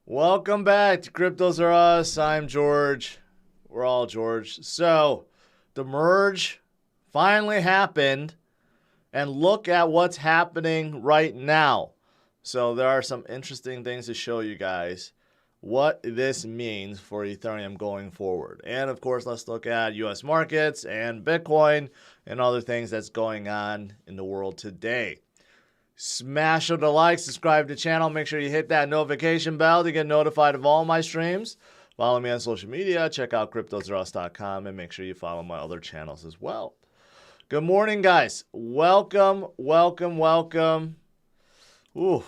Welcome back to CryptosRUs. I'm George. We're all George. So, the merge finally happened, and look at what's happening right now. So, there are some interesting things to show you guys what this means for Ethereum going forward. And of course, let's look at US markets and Bitcoin and other things that's going on in the world today. Smash the like, subscribe to the channel, make sure you hit that notification bell to get notified of all my streams. Follow me on social media, check out CryptosRUs.com, and make sure you follow my other channels as well. Good morning, guys. Welcome, welcome, welcome. Ooh,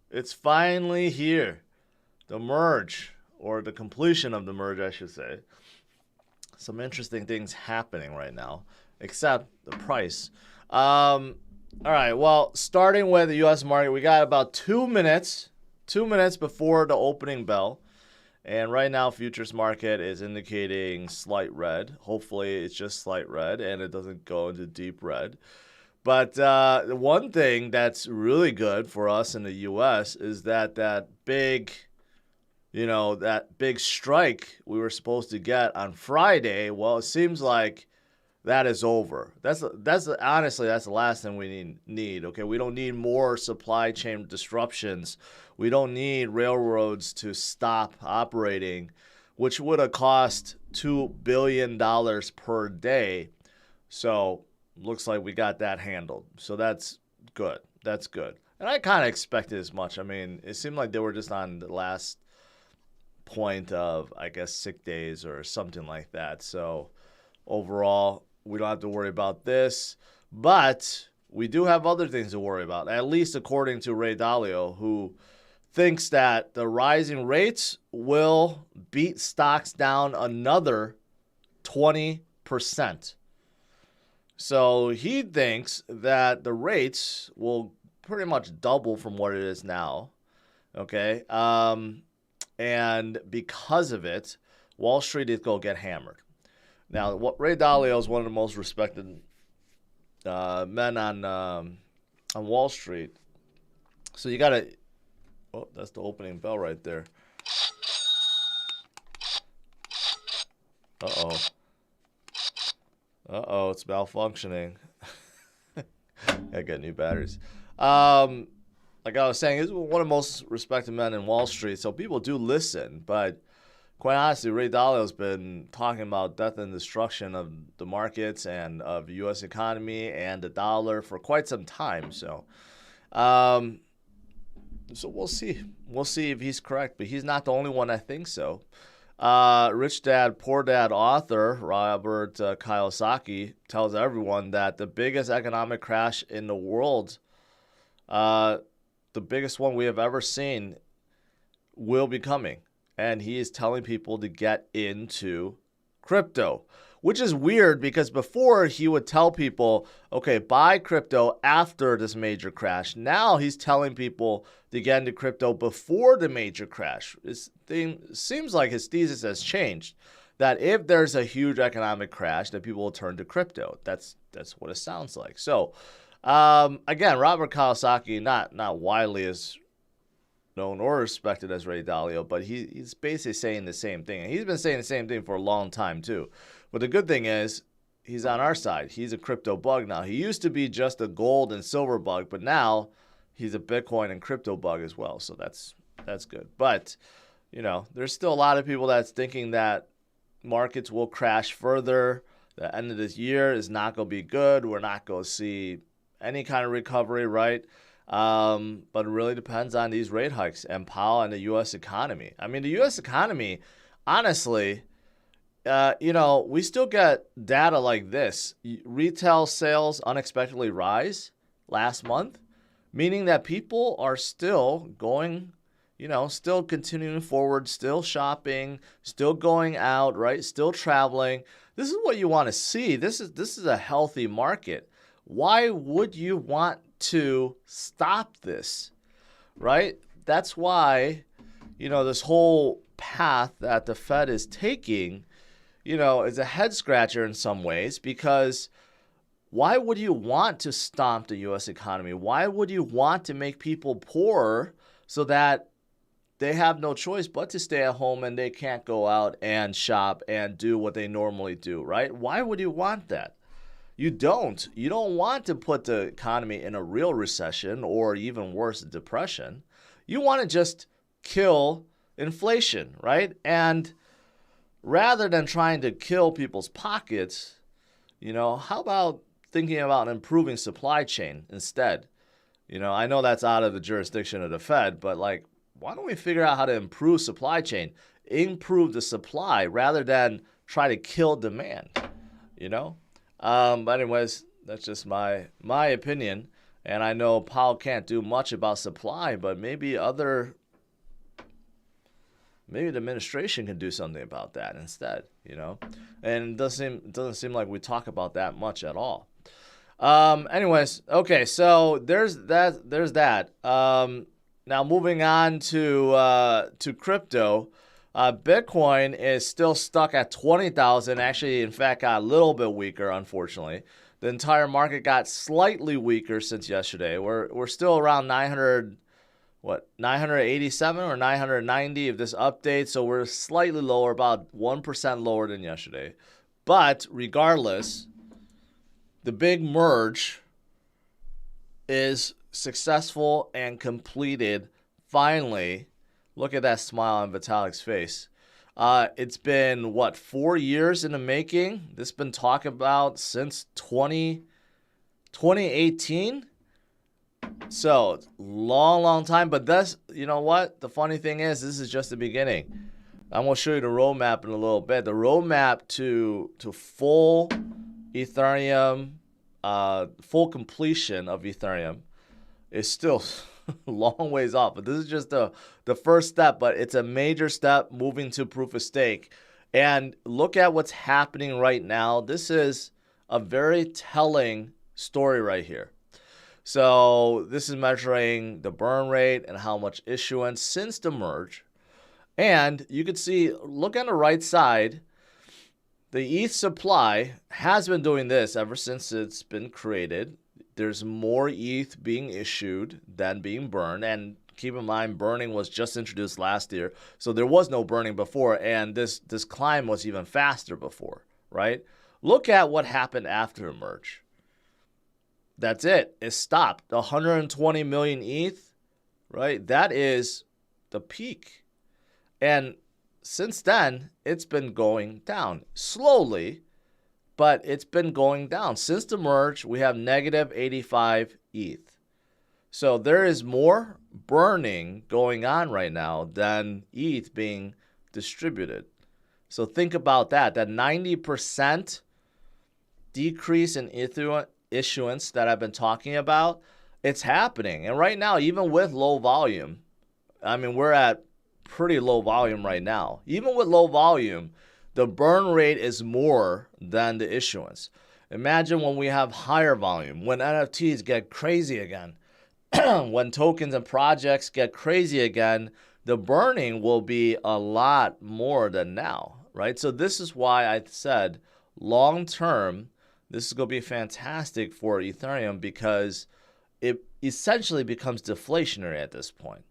it's finally here. The merge, or the completion of the merge, I should say. Some interesting things happening right now, except the price. All right, well, starting with the U.S. market, we got about 2 minutes before the opening bell. And right now, futures market is indicating slight red. Hopefully, it's just slight red and it doesn't go into deep red. But the one thing that's really good for us in the U.S. is that big strike we were supposed to get on Friday, well, it seems like that is over. That's honestly, that's the last thing we need. Okay, we don't need more supply chain disruptions. We don't need railroads to stop operating, which would have cost $2 billion per day. So looks like we got that handled. So that's good. That's good. And I kind of expected as much. I mean, it seemed like they were just on the last point of, I guess, sick days or something like that. So overall, we don't have to worry about this, but we do have other things to worry about, at least according to Ray Dalio, who thinks that the rising rates will beat stocks down another 20%. So he thinks that the rates will pretty much double from what it is now, okay? And because of it, Wall Street is going to get hammered. Now, Ray Dalio is one of the most respected men on Wall Street. So you got to... Oh, that's the opening bell right there. Uh-oh. Uh-oh, it's malfunctioning. I got new batteries. Like I was saying, he's one of the most respected men in Wall Street, so people do listen, but quite honestly, Ray Dalio's been talking about death and destruction of the markets and of the U.S. economy and the dollar for quite some time. So, so we'll see. We'll see if he's correct, but he's not the only one that thinks so. Rich Dad, Poor Dad author Robert Kiyosaki tells everyone that the biggest economic crash in the world, the biggest one we have ever seen, will be coming. And he is telling people to get into crypto, which is weird because before he would tell people, okay, buy crypto after this major crash. Now he's telling people to get into crypto before the major crash. It seems like his thesis has changed, that if there's a huge economic crash, that people will turn to crypto. That's what it sounds like. So, again, Robert Kiyosaki, not widely as known or respected as Ray Dalio, but he's basically saying the same thing. And he's been saying the same thing for a long time too. But the good thing is he's on our side. He's a crypto bug now. He used to be just a gold and silver bug, but now he's a Bitcoin and crypto bug as well. So that's good. But, you know, there's still a lot of people that's thinking that markets will crash further. The end of this year is not going to be good. We're not going to see any kind of recovery, right? But it really depends on these rate hikes and Powell and the U.S. economy. I mean, the U.S. economy, honestly, we still get data like this. Retail sales unexpectedly rise last month, meaning that people are still going, still continuing forward, still shopping, still going out, right? Still traveling. This is what you want to see. This is a healthy market. Why would you want to stop this, right? That's why, this whole path that the Fed is taking, is a head scratcher in some ways, because why would you want to stomp the U.S. economy? Why would you want to make people poorer so that they have no choice but to stay at home and they can't go out and shop and do what they normally do, right? Why would you want that? You don't. You don't want to put the economy in a real recession or even worse, a depression. You want to just kill inflation, right? And rather than trying to kill people's pockets, how about thinking about improving supply chain instead? I know that's out of the jurisdiction of the Fed, but why don't we figure out how to improve supply chain, improve the supply rather than try to kill demand, But anyways, that's just my opinion. And I know Powell can't do much about supply, but maybe the administration can do something about that instead, And it doesn't seem like we talk about that much at all. Anyways, okay, so there's that. Now moving on to crypto, Bitcoin is still stuck at 20,000. Actually, in fact, got a little bit weaker, unfortunately. The entire market got slightly weaker since yesterday. We're still around 987 or 990 if this updates. So we're slightly lower, about 1% lower than yesterday. But regardless, the big merge is successful and completed finally. Look at that smile on Vitalik's face. It's been, 4 years in the making? This has been talked about since 2018. So, long time. But that's, you know what? The funny thing is, this is just the beginning. I'm going to show you the roadmap in a little bit. The roadmap to full Ethereum, full completion of Ethereum is still a long ways off. But this is just the first step, but it's a major step moving to proof of stake. And look at what's happening right now. This is a very telling story right here. So this is measuring the burn rate and how much issuance since the merge. And you can see, look on the right side, the ETH supply has been doing this ever since it's been created. There's more ETH being issued than being burned. And keep in mind, burning was just introduced last year. So there was no burning before. And this climb was even faster before, right? Look at what happened after the merge. That's it. It stopped. 120 million ETH, right? That is the peak. And since then, it's been going down slowly, but it's been going down. Since the merge, we have negative 85 ETH. So there is more burning going on right now than ETH being distributed. So think about that 90% decrease in issuance that I've been talking about, it's happening. And right now, even with low volume, we're at pretty low volume right now. Even with low volume, the burn rate is more than the issuance. Imagine when we have higher volume, when NFTs get crazy again, when tokens and projects get crazy again, the burning will be a lot more than now, right? So this is why I said long term, this is going to be fantastic for Ethereum because it essentially becomes deflationary at this point.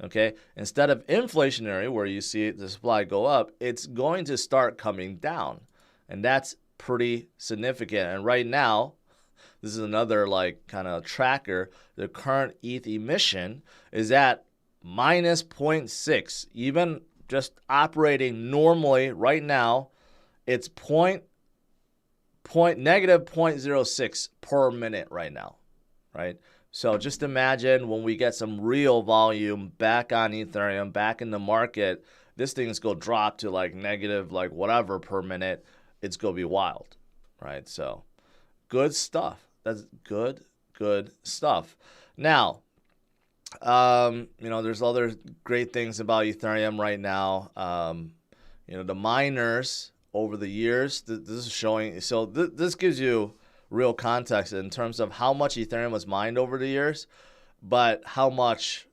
Okay, instead of inflationary, where you see the supply go up, it's going to start coming down. And that's pretty significant. And right now, this is another kind of tracker. The current ETH emission is at minus 0.6. Even just operating normally right now, it's negative 0.06 per minute right now, right? So just imagine when we get some real volume back on Ethereum, back in the market, this thing's going to drop to negative whatever per minute. It's going to be wild, right? So good stuff. That's good stuff. Now, there's other great things about Ethereum right now. The miners over the years, this is showing. So this gives you real context in terms of how much Ethereum was mined over the years, but how much,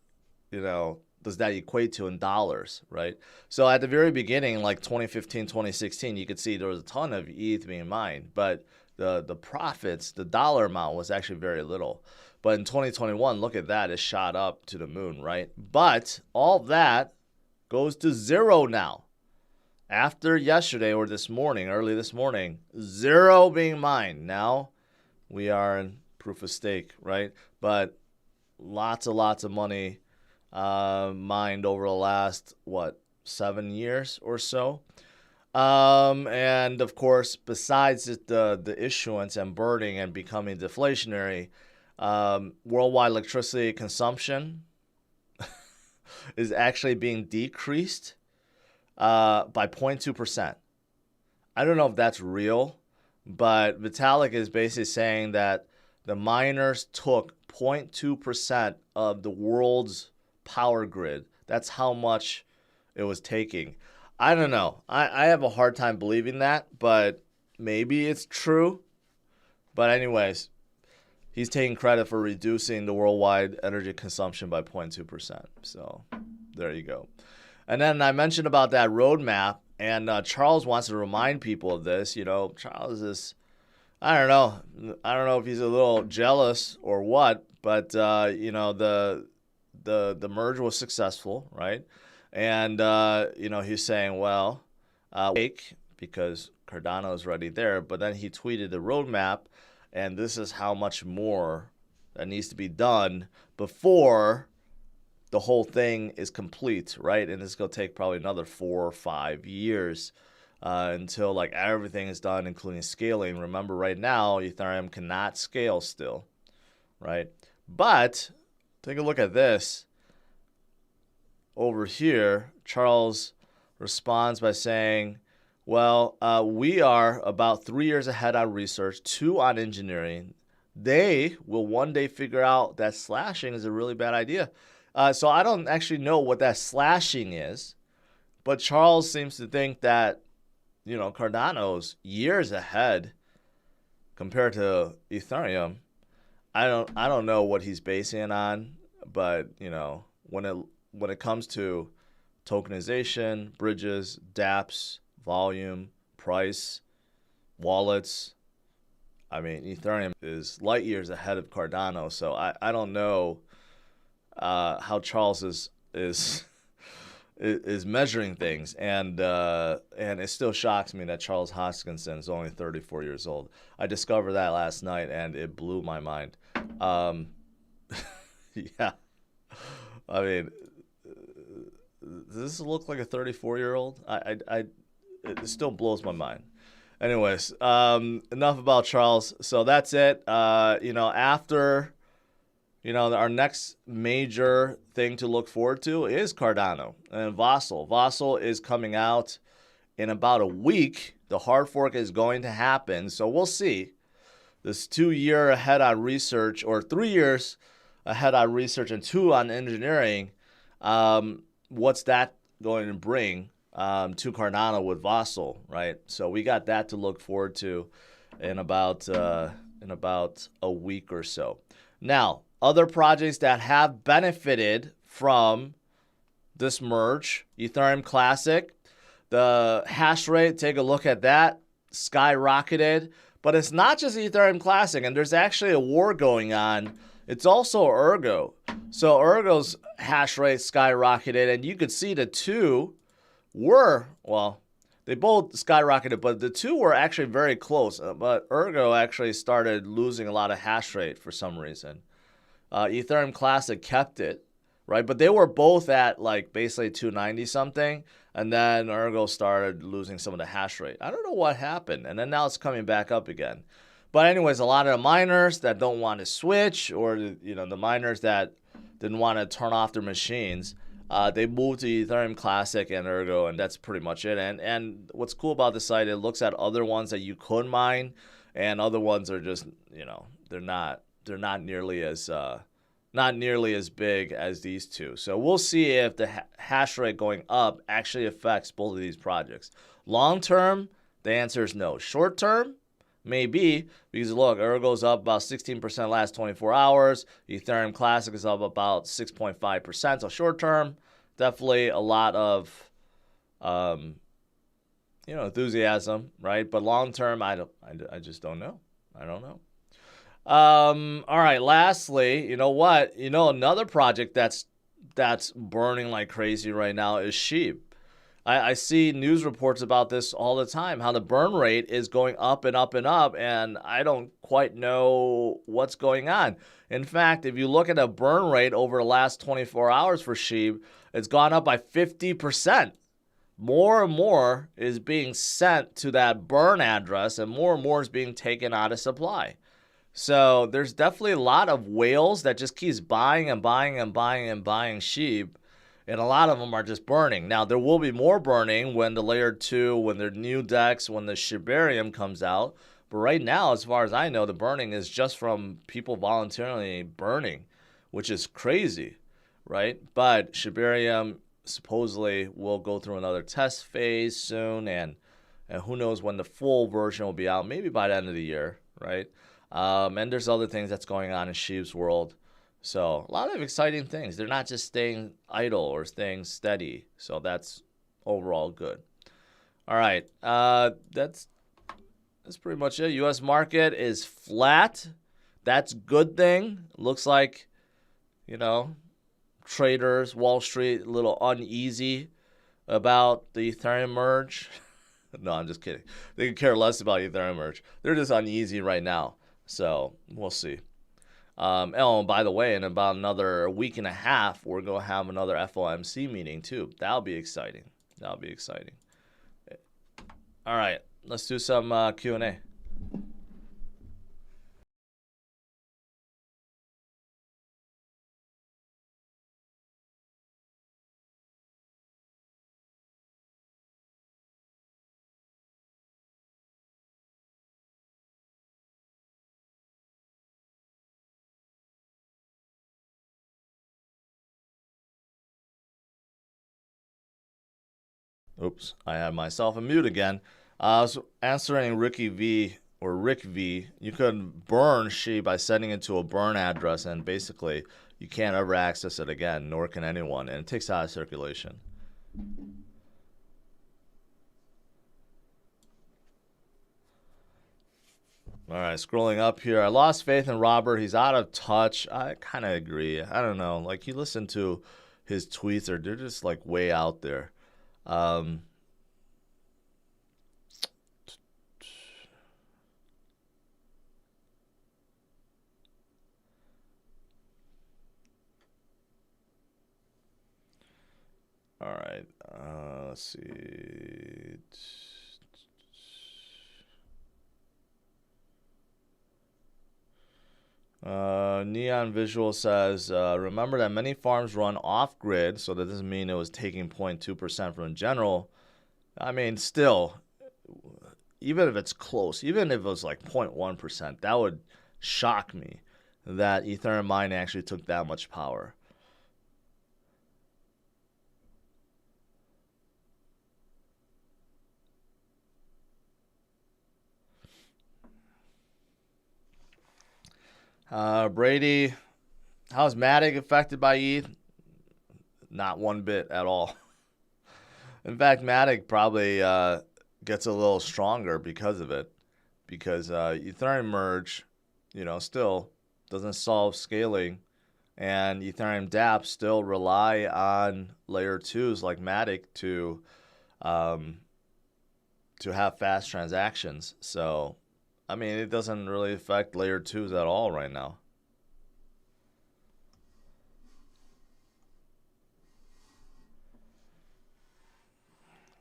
does that equate to in dollars, right? So at the very beginning, 2015, 2016, you could see there was a ton of ETH being mined, but the profits, the dollar amount was actually very little. But in 2021, look at that. It shot up to the moon, right? But all that goes to zero now. After yesterday or this morning, early this morning, zero being mined. Now we are in proof of stake, right? But lots of money mined over the last, 7 years or so. And of course, besides the issuance and burning and becoming deflationary, worldwide electricity consumption is actually being decreased by 0.2%. I don't know if that's real, but Vitalik is basically saying that the miners took 0.2% of the world's power grid. That's how much it was taking. I don't know. I have a hard time believing that, but maybe it's true. But anyways, he's taking credit for reducing the worldwide energy consumption by 0.2%. So there you go. And then I mentioned about that roadmap, and Charles wants to remind people of this. You know, Charles is, I don't know if he's a little jealous or what, but you know, the merge was successful, right? And you know, he's saying, well, because Cardano is already there, but then he tweeted the roadmap, and this is how much more that needs to be done before the whole thing is complete, right? And it's going to take probably another 4 or 5 years until like everything is done, including scaling. Remember, right now, Ethereum cannot scale still, right? But take a look at this. Over here, Charles responds by saying, well, we are about 3 years ahead on research, 2 on engineering. They will one day figure out that slashing is a really bad idea. So I don't actually know what that slashing is, but Charles seems to think that, you know, Cardano's years ahead compared to Ethereum. I don't know what he's basing it on, but you know, when it comes to tokenization, bridges, dApps, volume, price, wallets, I mean, Ethereum is light years ahead of Cardano. So I don't know how Charles is measuring things, and it still shocks me that Charles Hoskinson is only 34 years old. I discovered that last night, and it blew my mind. Yeah, I mean, does this look like a 34-year-old? It still blows my mind. Anyways, enough about Charles. So that's it. You know, after, you know, our next major thing to look forward to is Cardano and Vassal. Vassal is coming out in about a week. The hard fork is going to happen. So we'll see. This 2 year ahead on research, or 3 years ahead on research and 2 on engineering. What's that going to bring to Cardano with Vassal, right? So we got that to look forward to in about a week or so. Now, other projects that have benefited from this merge, Ethereum Classic, the hash rate, take a look at that, skyrocketed. But it's not just Ethereum Classic, and there's actually a war going on. It's also Ergo. So Ergo's hash rate skyrocketed, and you could see the two were, well, they both skyrocketed, but the two were actually very close. But Ergo actually started losing a lot of hash rate for some reason. Ethereum Classic kept it, right? But they were both at like basically 290 something, and then Ergo started losing some of the hash rate. I don't know what happened, and then now it's coming back up again. But anyways, a lot of the miners that don't want to switch, or you know, the miners that didn't want to turn off their machines, they moved to Ethereum Classic and Ergo, and that's pretty much it. And what's cool about the site, it looks at other ones that you could mine, and other ones are just, you know, they're not nearly as big as these two. So we'll see if the hash rate going up actually affects both of these projects. Long term, the answer is no. Short term, maybe, because look, Ergo's up about 16% last 24 hours. Ethereum Classic is up about 6.5%. So short term, definitely a lot of enthusiasm, right? But long term, I just don't know. I don't know. All right. Lastly, you know what? You know, another project that's burning like crazy right now is SHIB. I see news reports about this all the time, how the burn rate is going up and up and up, and I don't quite know what's going on. In fact, if you look at a burn rate over the last 24 hours for SHIB, it's gone up by 50%. More and more is being sent to that burn address, and more is being taken out of supply. So there's definitely a lot of whales that just keeps buying and buying and buying and buying SHIB, and a lot of them are just burning. Now there will be more burning when the layer 2, when the new DEX, when the Shibarium comes out. But right now, as far as I know, the burning is just from people voluntarily burning, which is crazy, right? But Shibarium supposedly will go through another test phase soon, and who knows when the full version will be out, maybe by the end of the year, right? And there's other things that's going on in SHIB's world. So a lot of exciting things. They're not just staying idle or staying steady. So that's overall good. All right. That's pretty much it. U.S. market is flat. That's a good thing. Looks like, you know, traders, Wall Street, a little uneasy about the Ethereum merge. No, I'm just kidding. They could care less about Ethereum merge. They're just uneasy right now. So we'll see. Oh, by the way, in about another week and a half, we're going to have another FOMC meeting too. That'll be exciting. That'll be exciting. All right, let's do some Q&A. Oops, I had myself on mute again. I was answering Ricky V or Rick V. You could burn SHIB by sending it to a burn address, and basically you can't ever access it again, nor can anyone, and it takes out of circulation. All right, scrolling up here. I lost faith in Robert. He's out of touch. I kind of agree. I don't know. Like, you listen to his tweets, or they're just like way out there. All right, let's see. Neon Visual says, remember that many farms run off-grid, so that doesn't mean it was taking 0.2% from general. I mean, still, even if it's close, even if it was like 0.1%, that would shock me that Ethereum Mined actually took that much power. Brady, how's Matic affected by ETH? Not one bit at all. In fact, Matic probably gets a little stronger because of it. Because Ethereum merge, you know, still doesn't solve scaling. And Ethereum dApps still rely on layer 2s like Matic to have fast transactions. So, I mean, it doesn't really affect layer 2s at all right now.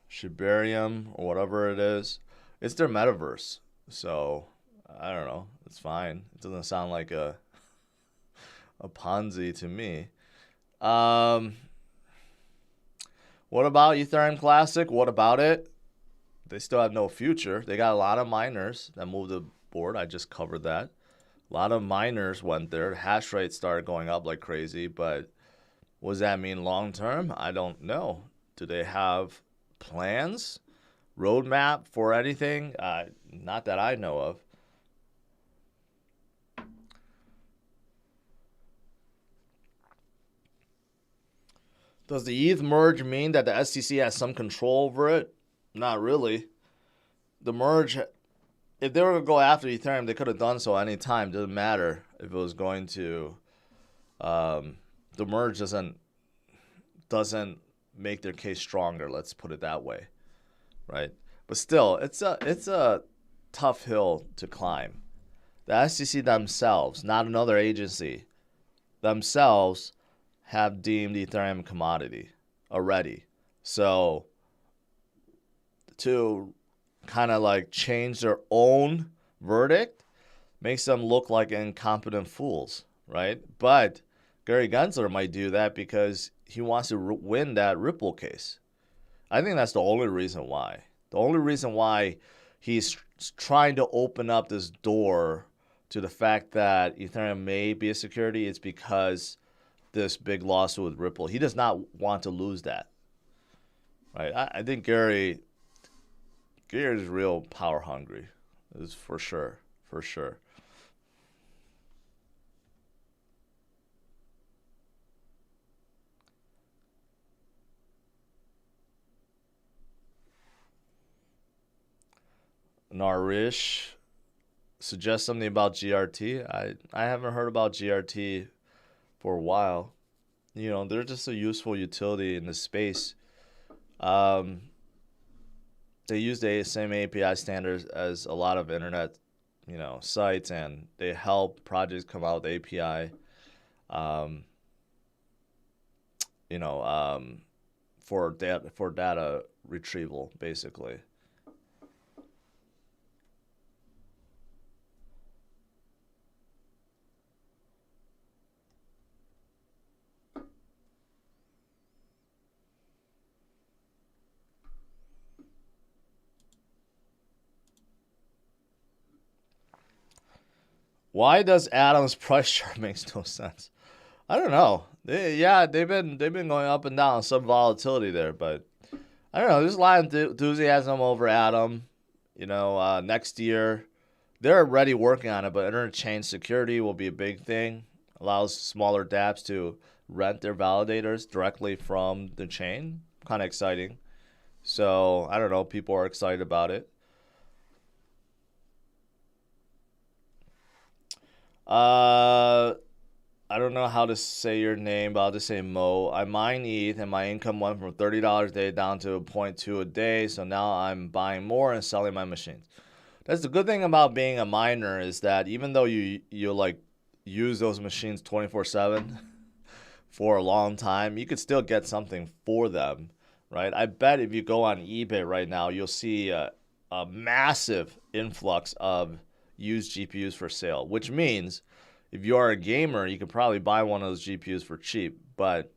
Shibarium or whatever it is, it's their metaverse. So, I don't know. It's fine. It doesn't sound like a Ponzi to me. What about Ethereum Classic? What about it? They still have no future. They got a lot of miners that moved the board. I just covered that. A lot of miners went there. Hash rate started going up like crazy, but what does that mean long term? I don't know. Do they have plans? Roadmap for anything? Not that I know of. Does the ETH merge mean that the SEC has some control over it? Not really. The merge if they were going to go after Ethereum, they could have done so any time. Doesn't matter if it was going to. The merge doesn't make their case stronger. Let's put it that way, right? But still, it's a tough hill to climb. The SEC themselves, not another agency, themselves have deemed Ethereum a commodity already. So to kind of like change their own verdict makes them look like incompetent fools, right? But Gary Gensler might do that because he wants to win that Ripple case. I think that's the only reason why. The only reason why he's trying to open up this door to the fact that Ethereum may be a security is because this big lawsuit with Ripple. He does not want to lose that. Right? I think Gary is real power hungry. This is for sure. For sure. Narish suggests something about GRT. I haven't heard about GRT for a while. You know, they're just a useful utility in the space. They use the same API standards as a lot of internet, you know, sites, and they help projects come out with API. For data retrieval, basically. Why does Atom's price chart makes no sense? I don't know. They've been going up and down, some volatility there, but I don't know. There's a lot of enthusiasm over Atom. You know, next year they're already working on it, but interchain security will be a big thing. Allows smaller dApps to rent their validators directly from the chain. Kind of exciting. So I don't know. People are excited about it. I don't know how to say your name, but I'll just say Mo. I mine ETH, and my income went from $30 a day down to 0.2 a day, so now I'm buying more and selling my machines. That's the good thing about being a miner is that even though you like use those machines 24/7 for a long time, you could still get something for them, right? I bet if you go on eBay right now, you'll see a massive influx of used GPUs for sale, which means if you are a gamer, you could probably buy one of those GPUs for cheap. But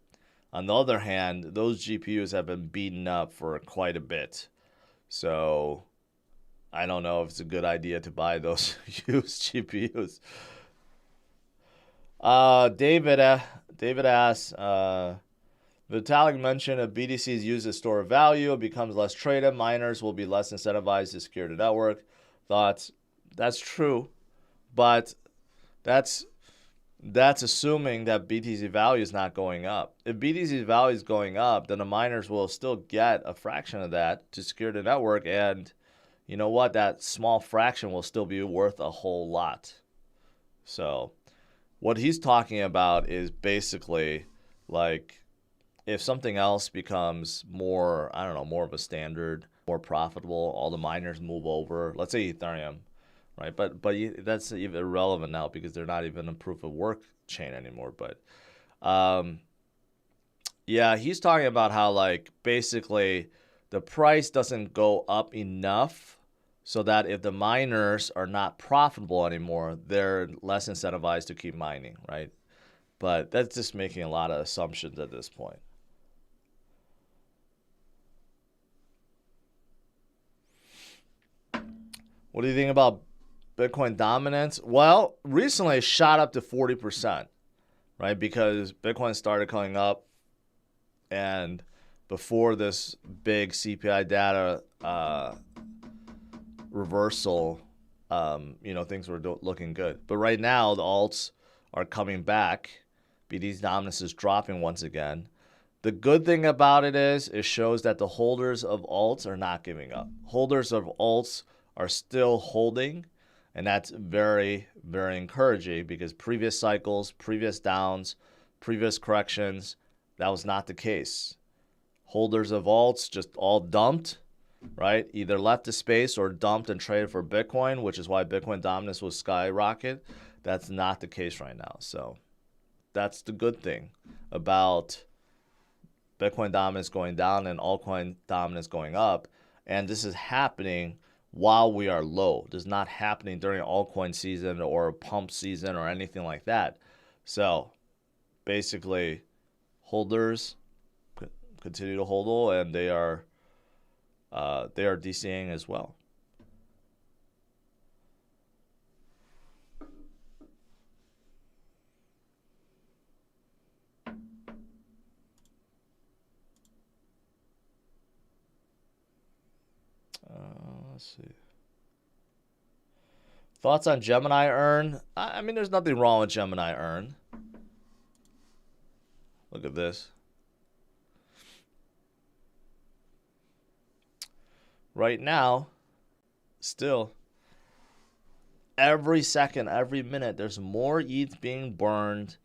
on the other hand, those GPUs have been beaten up for quite a bit. So I don't know if it's a good idea to buy those used GPUs. David asks, Vitalik mentioned if BTC is used as store of value, it becomes less traded. Miners will be less incentivized to secure the network. Thoughts? That's true, but that's assuming that BTC value is not going up. If BTC value is going up, then the miners will still get a fraction of that to secure the network, and you know what? That small fraction will still be worth a whole lot. So what he's talking about is basically like if something else becomes more, I don't know, more of a standard, more profitable, all the miners move over, let's say Ethereum. Right, but that's even irrelevant now because they're not even a proof of work chain anymore. But yeah, he's talking about how like basically the price doesn't go up enough so that if the miners are not profitable anymore, they're less incentivized to keep mining, right? But that's just making a lot of assumptions at this point. What do you think about Bitcoin dominance? Well, recently it shot up to 40%, right? Because Bitcoin started coming up, and before this big CPI data reversal, things were looking good. But right now, the alts are coming back. BTC dominance is dropping once again. The good thing about it is it shows that the holders of alts are not giving up. Holders of alts are still holding. And that's very, very encouraging because previous cycles, previous downs, previous corrections, that was not the case. Holders of alts just all dumped, right? Either left the space or dumped and traded for Bitcoin, which is why Bitcoin dominance was skyrocket. That's not the case right now. So that's the good thing about Bitcoin dominance going down and altcoin dominance going up. And this is happening while we are low. This is not happening during altcoin season or pump season or anything like that. So basically, holders continue to hold, and they are DCAing as well. Let's see. Thoughts on Gemini Earn? I mean, there's nothing wrong with Gemini Earn. Look at this. Right now, still, every second, every minute, there's more ETH being burned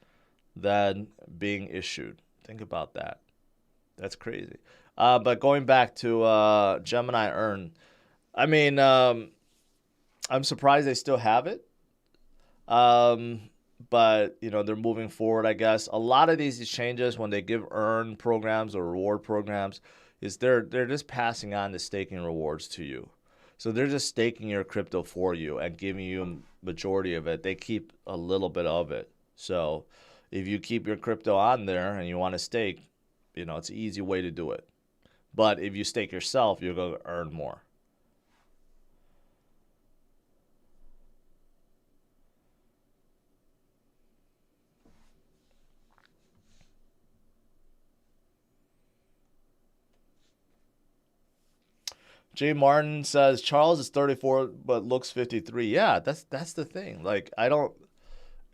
than being issued. Think about that. That's crazy. But going back to Gemini Earn, I mean, I'm surprised they still have it. But, you know, they're moving forward, I guess. A lot of these exchanges, when they give earn programs or reward programs, is they're just passing on the staking rewards to you. So they're just staking your crypto for you and giving you a majority of it. They keep a little bit of it. So if you keep your crypto on there and you want to stake, you know, it's an easy way to do it. But if you stake yourself, you're going to earn more. Jay Martin says Charles is 34 but looks 53. Yeah, that's the thing. Like, I don't,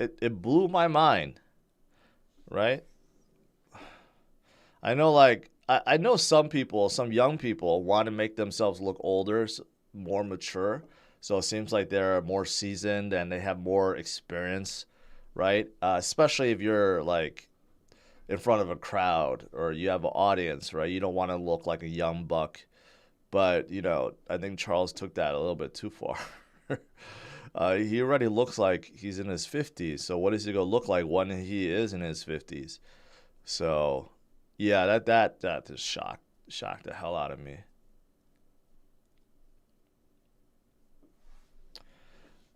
it blew my mind, right? I know, like, I know some people, some young people want to make themselves look older, more mature. So it seems like they're more seasoned and they have more experience, right? Especially if you're like in front of a crowd or you have an audience, right? You don't want to look like a young buck. But, you know, I think Charles took that a little bit too far. He already looks like he's in his 50s. So what is he going to look like when he is in his 50s? So, yeah, that just shocked the hell out of me.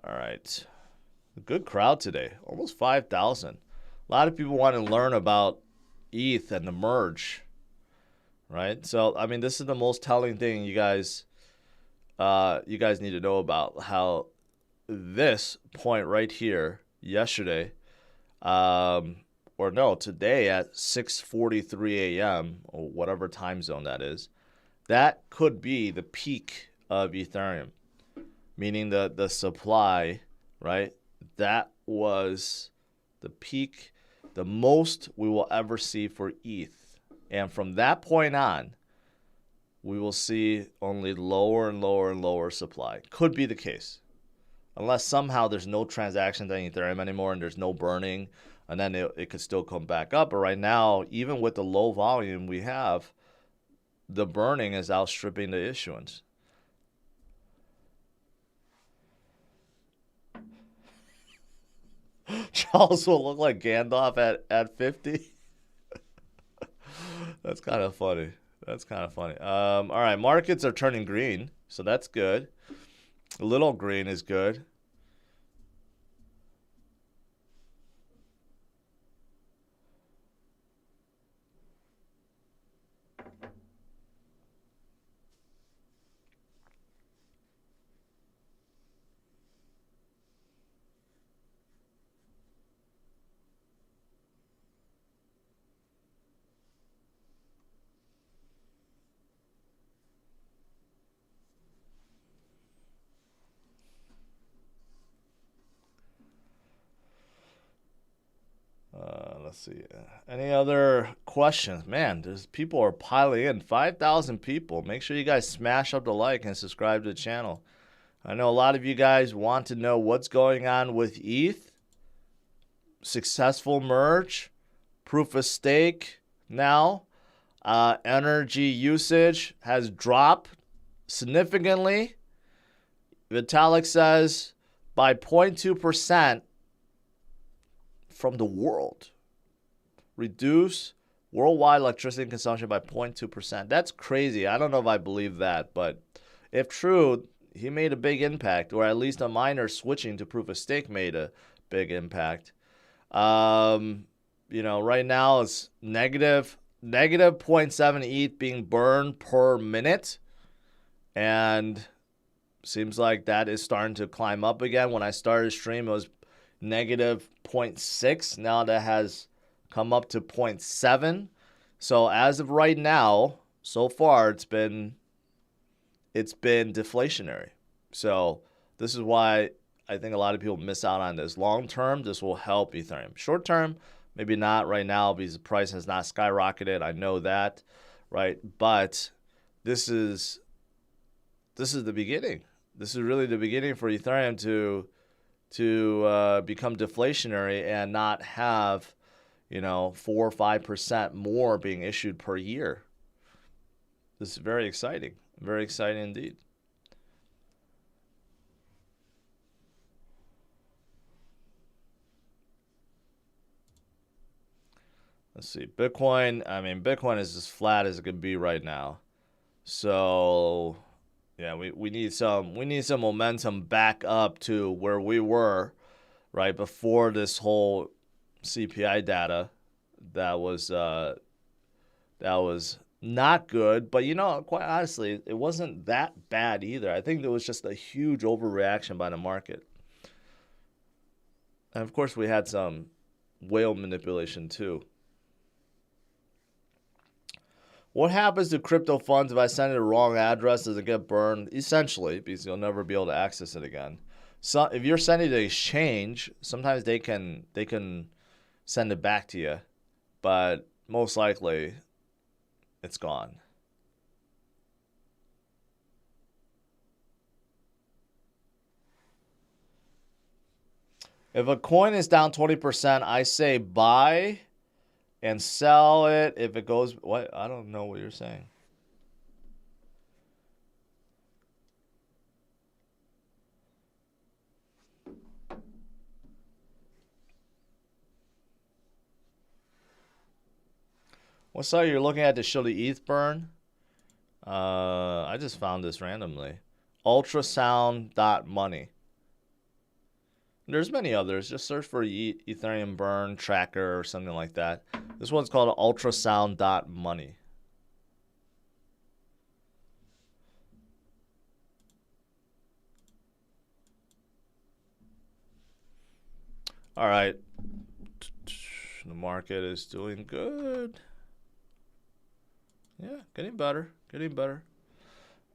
All right. Good crowd today. Almost 5,000. A lot of people want to learn about ETH and the merge. Right? So, I mean, this is the most telling thing you guys need to know about how this point right here yesterday, today at 6:43 a.m. or whatever time zone that is, that could be the peak of Ethereum, meaning the supply, right? That was the peak, the most we will ever see for ETH. And from that point on, we will see only lower and lower and lower supply. Could be the case. Unless somehow there's no transactions on Ethereum anymore and there's no burning, and then it could still come back up. But right now, even with the low volume we have, the burning is outstripping the issuance. Charles will look like Gandalf at 50. That's kind of funny. All right, markets are turning green, so that's good. A little green is good. Let's see. Any other questions? Man, there's people are piling in. 5,000 people. Make sure you guys smash up the like and subscribe to the channel. I know a lot of you guys want to know what's going on with ETH. Successful merge, proof of stake now. Energy usage has dropped significantly. Vitalik says by 0.2% from the world. Reduce worldwide electricity consumption by 0.2%. That's crazy. I don't know if I believe that, but if true, he made a big impact, or at least a miner switching to proof of stake made a big impact. You know, right now it's negative 0.7 ETH being burned per minute, and seems like that is starting to climb up again. When I started stream, it was negative 0.6. Now that has come up to 0.7. So as of right now, so far it's been deflationary. So this is why I think a lot of people miss out on this. Long term, this will help Ethereum. Short term, maybe not right now because the price has not skyrocketed. I know that, right? But this is the beginning. This is really the beginning for Ethereum to become deflationary and not have, you know, 4 or 5% more being issued per year. This is very exciting indeed. Let's see, Bitcoin. I mean, Bitcoin is as flat as it can be right now. So yeah, we need some momentum back up to where we were right before this whole CPI data that was not good. But you know, quite honestly, it wasn't that bad either. I think there was just a huge overreaction by the market. And of course, we had some whale manipulation too. What happens to crypto funds if I send it a wrong address? Does it get burned? Essentially, because you'll never be able to access it again. So if you're sending it to exchange, sometimes they can send it back to you, but most likely it's gone. If a coin is down 20%, I say buy and sell it if it goes... What? I don't know what you're saying. What site you're looking at to show the ETH burn? I just found this randomly. Ultrasound.money. There's many others. Just search for Ethereum burn tracker or something like that. This one's called ultrasound.money. All right. The market is doing good. Yeah, getting better. Getting better.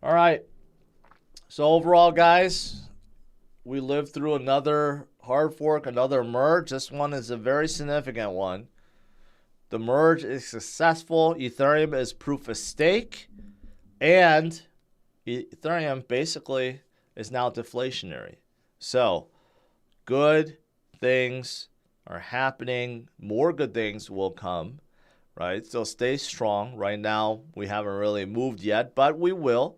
All right. So overall, guys, we lived through another hard fork, another merge. This one is a very significant one. The merge is successful. Ethereum is proof of stake. And Ethereum basically is now deflationary. So good things are happening. More good things will come, right? So stay strong. Right now, we haven't really moved yet, but we will.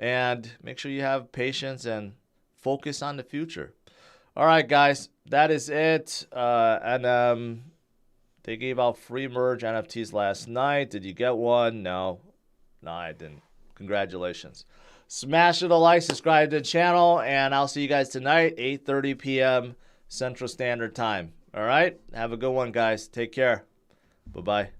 And make sure you have patience and focus on the future. All right, guys, that is it. They gave out free merge NFTs last night. Did you get one? No, I didn't. Congratulations. Smash it a like, subscribe to the channel, and I'll see you guys tonight, 8:30 p.m. Central Standard Time. All right? Have a good one, guys. Take care. Bye-bye.